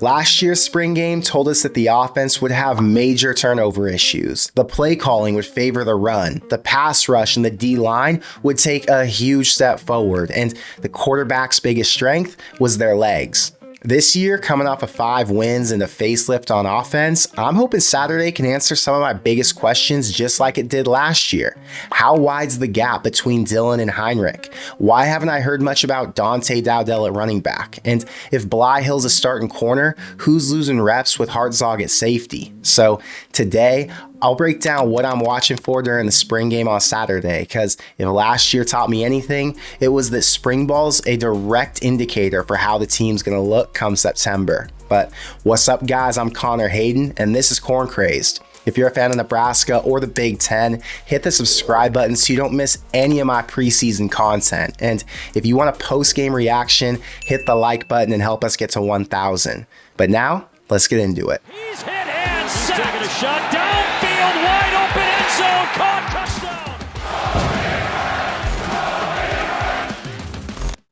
Last year's spring game told us that the offense would have major turnover issues. The play calling would favor the run, the pass rush and the D-line would take a huge step forward, and the quarterback's biggest strength was their legs. This year, coming off of 5 wins and a facelift on offense, I'm hoping Saturday can answer some of my biggest questions just like it did last year. How wide's the gap between Dillon and Heinrich? Why haven't I heard much about Dante Dowdell at running back? And if Blyhill's a starting corner, who's losing reps with Hartzog at safety? So today, I'll break down what I'm watching for during the spring game on Saturday, because if last year taught me anything, it was that spring ball's a direct indicator for how the team's going to look come September. But what's up, guys? I'm Connor Hayden, and this is Corn Crazed. If you're a fan of Nebraska or the Big Ten, hit the subscribe button so you don't miss any of my preseason content. And if you want a post-game reaction, hit the like button and help us get to 1,000. But now, let's get into it. He's hit and he's taking a shot downfield, wide open end zone, caught, touchdown.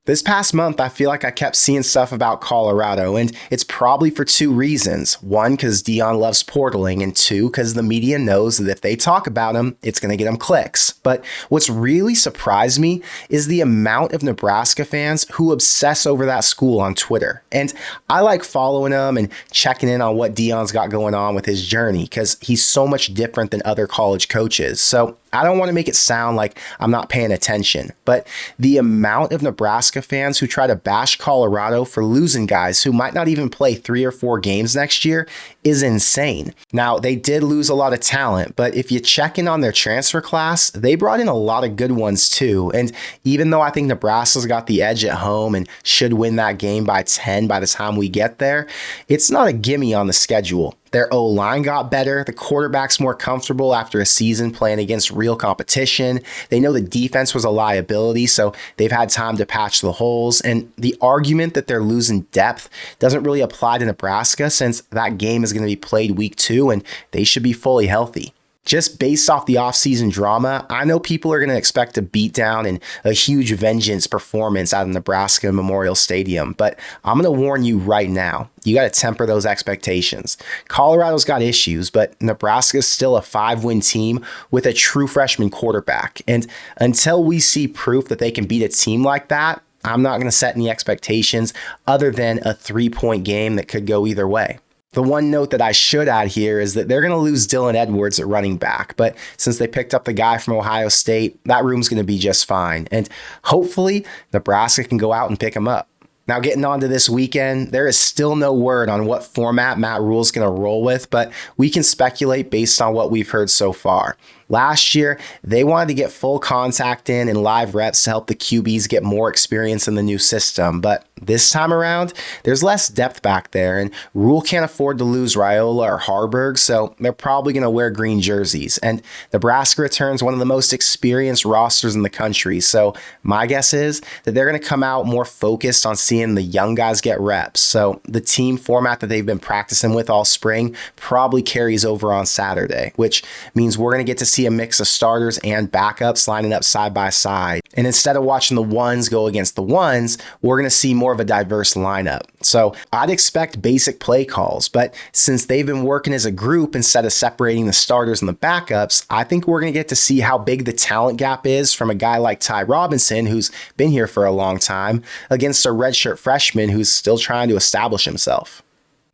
This past month, I feel like I kept seeing stuff about Colorado, and it's probably for 2 reasons. 1, because Deion loves portaling, and 2, because the media knows that if they talk about him, it's going to get them clicks. But what's really surprised me is the amount of Nebraska fans who obsess over that school on Twitter. And I like following them and checking in on what Deion's got going on with his journey, because he's so much different than other college coaches. So I don't want to make it sound like I'm not paying attention, but the amount of Nebraska fans who try to bash Colorado for losing guys who might not even play 3 or 4 games next year is insane. Now, they did lose a lot of talent, but if you check in on their transfer class, they brought in a lot of good ones too. And even though I think Nebraska's got the edge at home and should win that game by 10 by the time we get there, it's not a gimme on the schedule. Their O-line got better. The quarterback's more comfortable after a season playing against real competition. They know the defense was a liability, so they've had time to patch the holes. And the argument that they're losing depth doesn't really apply to Nebraska, since that game is going to be played week 2 and they should be fully healthy. Just based off the offseason drama, I know people are going to expect a beatdown and a huge vengeance performance out of Nebraska Memorial Stadium, but I'm going to warn you right now, you got to temper those expectations. Colorado's got issues, but Nebraska's still a 5-win team with a true freshman quarterback. And until we see proof that they can beat a team like that, I'm not going to set any expectations other than a 3-point game that could go either way. The one note that I should add here is that they're going to lose Dylan Edwards at running back, but since they picked up the guy from Ohio State, that room's going to be just fine. And hopefully, Nebraska can go out and pick him up. Now, getting on to this weekend, there is still no word on what format Matt Rhule's going to roll with, but we can speculate based on what we've heard so far. Last year, they wanted to get full contact in and live reps to help the QBs get more experience in the new system. But this time around, there's less depth back there, and Rhule can't afford to lose Raiola or Harburg, so they're probably going to wear green jerseys. And Nebraska returns one of the most experienced rosters in the country, so my guess is that they're going to come out more focused on seeing the young guys get reps. So the team format that they've been practicing with all spring probably carries over on Saturday, which means we're going to get to see a mix of starters and backups lining up side by side. And instead of watching the ones go against the ones, we're going to see more of a diverse lineup. So I'd expect basic play calls, but since they've been working as a group instead of separating the starters and the backups, I think we're going to get to see how big the talent gap is from a guy like Ty Robinson, who's been here for a long time, against a redshirt freshman who's still trying to establish himself.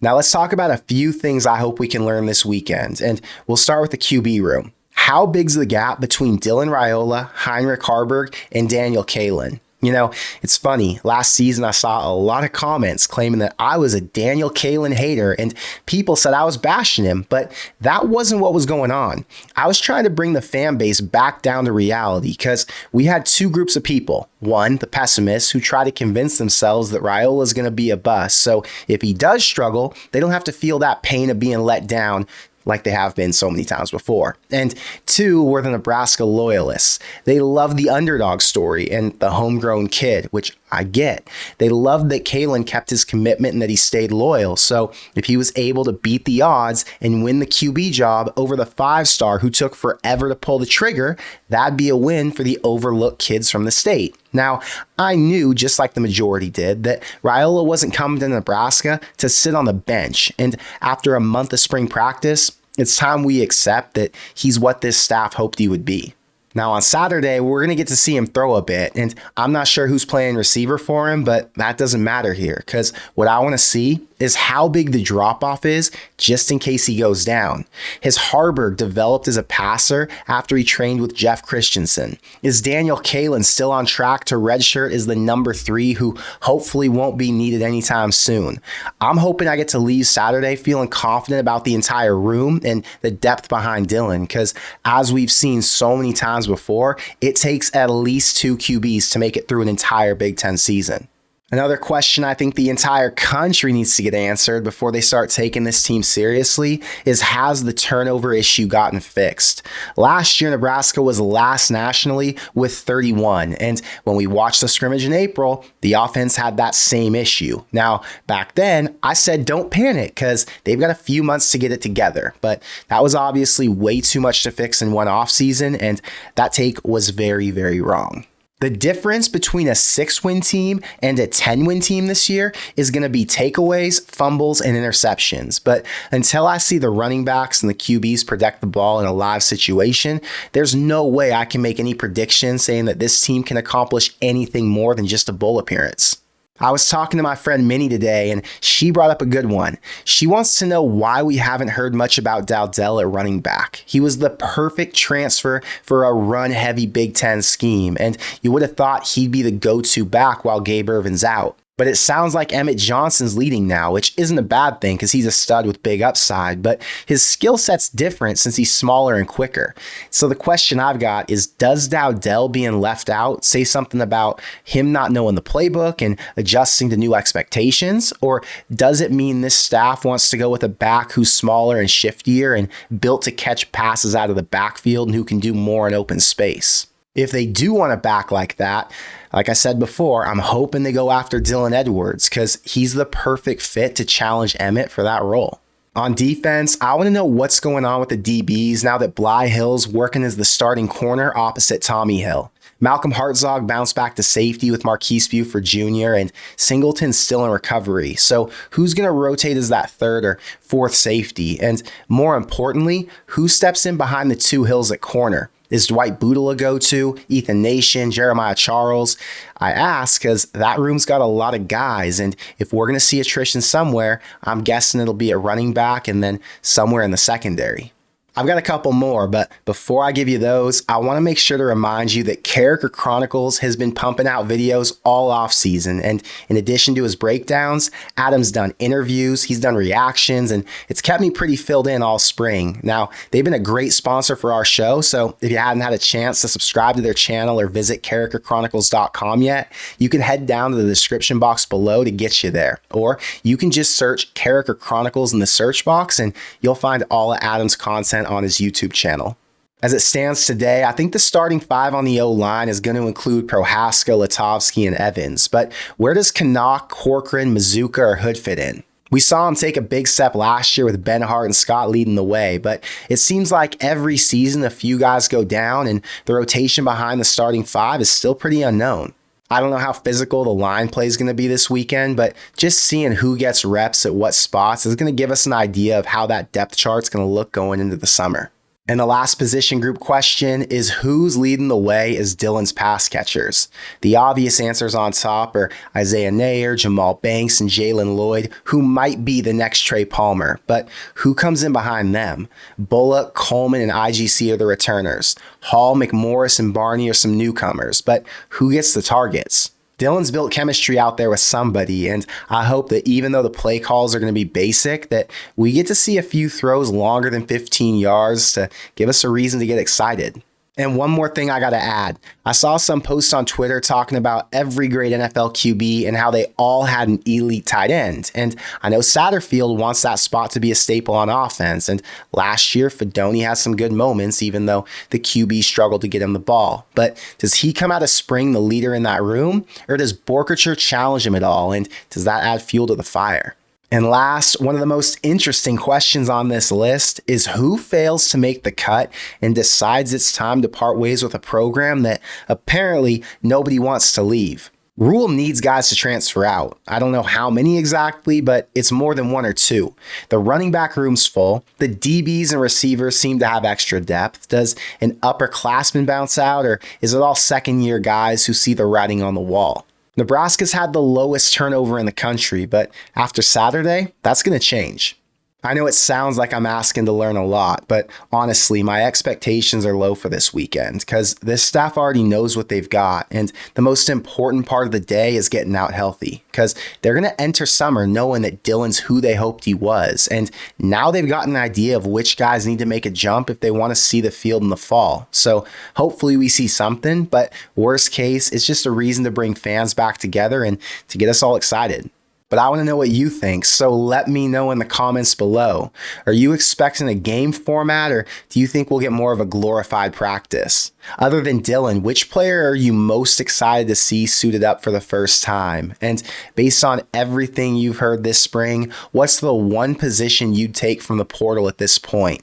Now let's talk about a few things I hope we can learn this weekend, and we'll start with the QB room. How big's the gap between Dylan Raiola, Heinrich Harburg, and Daniel Kalen? You know, it's funny. Last season, I saw a lot of comments claiming that I was a Daniel Kalen hater, and people said I was bashing him, but that wasn't what was going on. I was trying to bring the fan base back down to reality, because we had 2 groups of people. One, the pessimists who try to convince themselves that Raiola is going to be a bust, so if he does struggle, they don't have to feel that pain of being let down like they have been so many times before. And 2 were the Nebraska loyalists. They love the underdog story and the homegrown kid, which I get. They loved that Kalen kept his commitment and that he stayed loyal. So if he was able to beat the odds and win the QB job over the 5-star who took forever to pull the trigger, that'd be a win for the overlooked kids from the state. Now, I knew, just like the majority did, that Rhule wasn't coming to Nebraska to sit on the bench, and after a month of spring practice, it's time we accept that he's what this staff hoped he would be. Now on Saturday, we're going to get to see him throw a bit, and I'm not sure who's playing receiver for him, but that doesn't matter here, because what I want to see is how big the drop-off is just in case he goes down. Has Harburg developed as a passer after he trained with Jeff Christensen? Is Daniel Kalen still on track to redshirt as the number 3 who hopefully won't be needed anytime soon? I'm hoping I get to leave Saturday feeling confident about the entire room and the depth behind Dylan, because as we've seen so many times before, it takes at least 2 QBs to make it through an entire Big Ten season. Another question I think the entire country needs to get answered before they start taking this team seriously is, has the turnover issue gotten fixed? Last year, Nebraska was last nationally with 31, and when we watched the scrimmage in April, the offense had that same issue. Now, back then, I said don't panic because they've got a few months to get it together, but that was obviously way too much to fix in one offseason, and that take was very, very wrong. The difference between a 6-win team and a 10-win team this year is going to be takeaways, fumbles, and interceptions. But until I see the running backs and the QBs protect the ball in a live situation, there's no way I can make any prediction saying that this team can accomplish anything more than just a bowl appearance. I was talking to my friend Minnie today, and she brought up a good one. She wants to know why we haven't heard much about Dowdell at running back. He was the perfect transfer for a run-heavy Big Ten scheme, and you would have thought he'd be the go-to back while Gabe Ervin's out. But it sounds like Emmett Johnson's leading now, which isn't a bad thing because he's a stud with big upside, but his skill set's different since he's smaller and quicker. So the question I've got is, does Dowdell being left out say something about him not knowing the playbook and adjusting to new expectations? Or does it mean this staff wants to go with a back who's smaller and shiftier and built to catch passes out of the backfield and who can do more in open space? If they do want a back like that, like I said before, I'm hoping they go after Dylan Edwards because he's the perfect fit to challenge Emmett for that role. On defense, I want to know what's going on with the DBs now that Bly Hill's working as the starting corner opposite Tommy Hill. Malcolm Hartzog bounced back to safety with Marquise Buford Jr. and Singleton's still in recovery. So who's going to rotate as that third or fourth safety? And more importantly, who steps in behind the 2 Hills at corner? Is Dwight Boodle a go-to? Ethan Nation? Jeremiah Charles? I ask because that room's got a lot of guys, and if we're going to see attrition somewhere, I'm guessing it'll be a running back and then somewhere in the secondary. I've got a couple more, but before I give you those, I want to make sure to remind you that Character Chronicles has been pumping out videos all off season, and in addition to his breakdowns, Adam's done interviews, he's done reactions, and it's kept me pretty filled in all spring. Now, they've been a great sponsor for our show, so if you hadn't had a chance to subscribe to their channel or visit characterchronicles.com yet, you can head down to the description box below to get you there, or you can just search Character Chronicles in the search box and you'll find all of Adam's content on his YouTube channel. As it stands today, I think the starting 5 on the O-line is going to include Prohaska, Latovsky, and Evans, but where does Canuck, Corcoran, Mazuka, or Hood fit in? We saw him take a big step last year with Benhart and Scott leading the way, but it seems like every season a few guys go down and the rotation behind the starting 5 is still pretty unknown. I don't know how physical the line play is going to be this weekend, but just seeing who gets reps at what spots is going to give us an idea of how that depth chart's going to look going into the summer. And the last position group question is, who's leading the way as Dylan's pass catchers? The obvious answers on top are Isaiah Nair, Jamal Banks, and Jalen Lloyd, who might be the next Trey Palmer. But who comes in behind them? Bullock, Coleman, and IGC are the returners. Hall, McMorris, and Barney are some newcomers. But who gets the targets? Dylan's built chemistry out there with somebody, and I hope that even though the play calls are going to be basic, that we get to see a few throws longer than 15 yards to give us a reason to get excited. And one more thing I got to add. I saw some posts on Twitter talking about every great NFL QB and how they all had an elite tight end. And I know Satterfield wants that spot to be a staple on offense. And last year, Fedoni has some good moments, even though the QB struggled to get him the ball. But does he come out of spring the leader in that room? Or does Borkacher challenge him at all? And does that add fuel to the fire? And last, one of the most interesting questions on this list is who fails to make the cut and decides it's time to part ways with a program that apparently nobody wants to leave. Rhule needs guys to transfer out. I don't know how many exactly, but it's more than one or two. The running back room's full. The DBs and receivers seem to have extra depth. Does an upperclassman bounce out, or is it all second-year guys who see the writing on the wall? Nebraska's had the lowest turnover in the country, but after Saturday, that's going to change. I know it sounds like I'm asking to learn a lot, but honestly, my expectations are low for this weekend because this staff already knows what they've got, and the most important part of the day is getting out healthy because they're going to enter summer knowing that Dylan's who they hoped he was, and now they've got an idea of which guys need to make a jump if they want to see the field in the fall. So hopefully we see something, but worst case, it's just a reason to bring fans back together and to get us all excited. But I want to know what you think, so let me know in the comments below. Are you expecting a game format, or do you think we'll get more of a glorified practice? Other than Dylan, which player are you most excited to see suited up for the first time? And based on everything you've heard this spring, what's the one position you'd take from the portal at this point?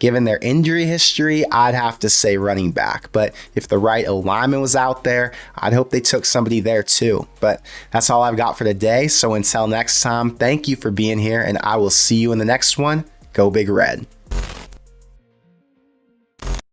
Given their injury history, I'd have to say running back. But if the right alignment was out there, I'd hope they took somebody there too. But that's all I've got for today. So until next time, thank you for being here, and I will see you in the next one. Go Big Red.